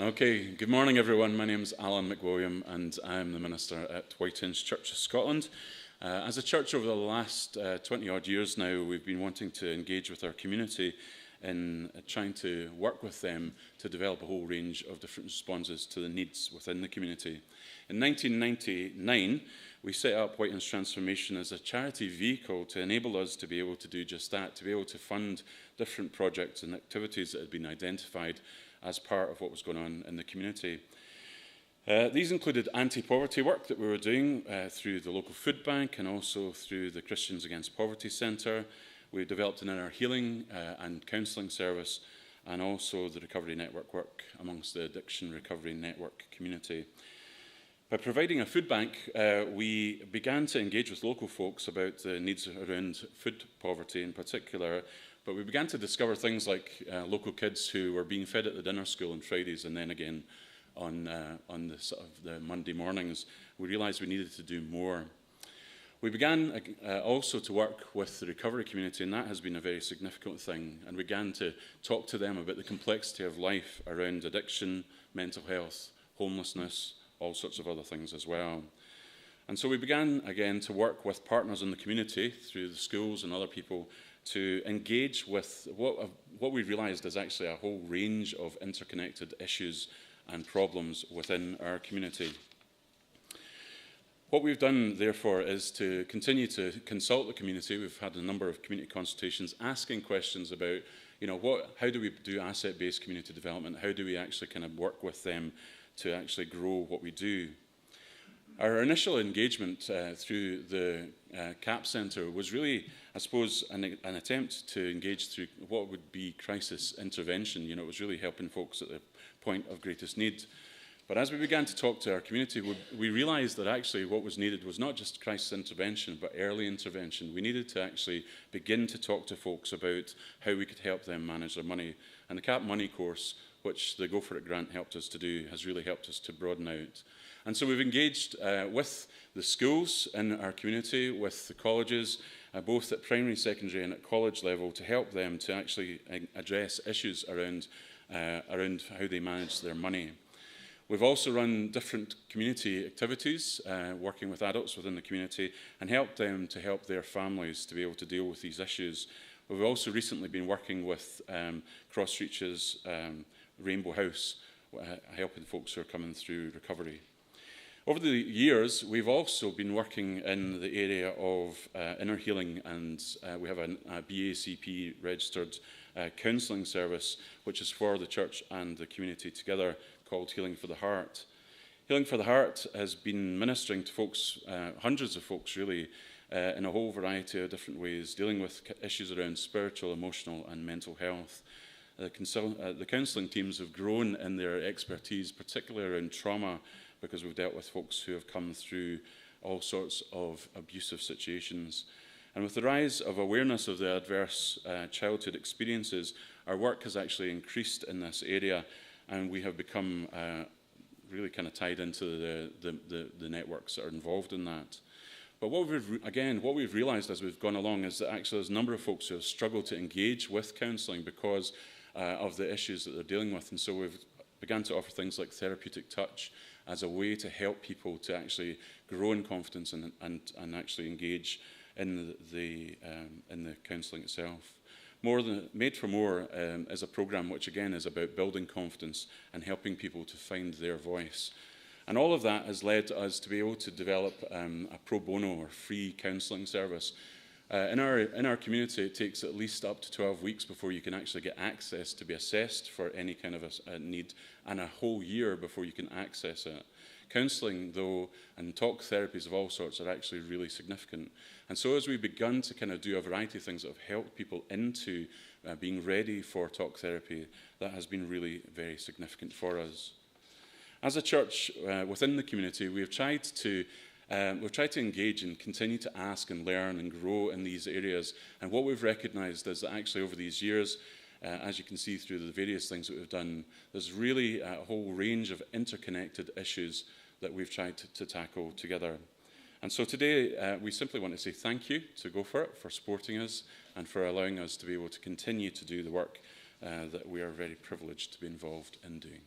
Okay, good morning everyone. My name is Alan McWilliam and I'm the minister at Whiteinch Church of Scotland. As a church over the last 20 odd years now, we've been wanting to engage with our community in trying to work with them to develop a whole range of different responses to the needs within the community. In 1999, we set up Whiteinch Transformation as a charity vehicle to enable us to be able to do just that, to be able to fund different projects and activities that had been identified as part of what was going on in the community. These included anti-poverty work that we were doing through the local food bank and also through the Christians Against Poverty Centre. We developed an inner healing and counselling service, and also the recovery network work amongst the addiction recovery network community. By providing a food bank, we began to engage with local folks about the needs around food poverty in particular, but we began to discover things like local kids who were being fed at the dinner school on Fridays and then again on the, sort of the Monday mornings. We realised we needed to do more. We began also to work with the recovery community, and that has been a very significant thing, and we began to talk to them about the complexity of life around addiction, mental health, homelessness, all sorts of other things as well. And so we began again to work with partners in the community through the schools and other people to engage with what we realised is actually a whole range of interconnected issues and problems within our community. What we've done, therefore, is to continue to consult the community. We've had a number of community consultations asking questions about, how do we do asset-based community development? How do we actually kind of work with them to actually grow what we do? Our initial engagement through the CAP Centre was really, I suppose, an attempt to engage through what would be crisis intervention. It was really helping folks at the point of greatest need. But as we began to talk to our community, we realised that actually what was needed was not just crisis intervention, but early intervention. We needed to actually begin to talk to folks about how we could help them manage their money. And the CAP Money course, which the Go For It grant helped us to do, has really helped us to broaden out. And so we've engaged with the schools in our community, with the colleges, both at primary, secondary and at college level, to help them to actually address issues around how they manage their money. We've also run different community activities, working with adults within the community, and helped them to help their families to be able to deal with these issues. We've also recently been working with Crossreach's Rainbow House, helping folks who are coming through recovery. Over the years, we've also been working in the area of inner healing, and we have a BACP registered counselling service, which is for the church and the community together, called Healing for the Heart. Healing for the Heart has been ministering to folks, hundreds of folks really, in a whole variety of different ways, dealing with issues around spiritual, emotional and mental health. The counselling teams have grown in their expertise, particularly around trauma, because we've dealt with folks who have come through all sorts of abusive situations. And with the rise of awareness of the adverse childhood experiences, our work has actually increased in this area, and we have become really kind of tied into the networks that are involved in that. But what we've realised as we've gone along is that actually there's a number of folks who have struggled to engage with counselling because of the issues that they're dealing with, and so we've begun to offer things like therapeutic touch as a way to help people to actually grow in confidence and actually engage in the counselling itself. Made for More is a programme which again is about building confidence and helping people to find their voice. And all of that has led us to be able to develop a pro bono or free counselling service. In our community, it takes at least up to 12 weeks before you can actually get access to be assessed for any kind of a need, and a whole year before you can access it. Counselling, though, and talk therapies of all sorts are actually really significant. And so as we've begun to kind of do a variety of things that have helped people into being ready for talk therapy, that has been really very significant for us. As a church within the community, we've tried to engage and continue to ask and learn and grow in these areas. And what we've recognised is that actually over these years, as you can see through the various things that we've done, there's really a whole range of interconnected issues that we've tried to tackle together. And so today, we simply want to say thank you to Go For It for supporting us and for allowing us to be able to continue to do the work that we are very privileged to be involved in doing.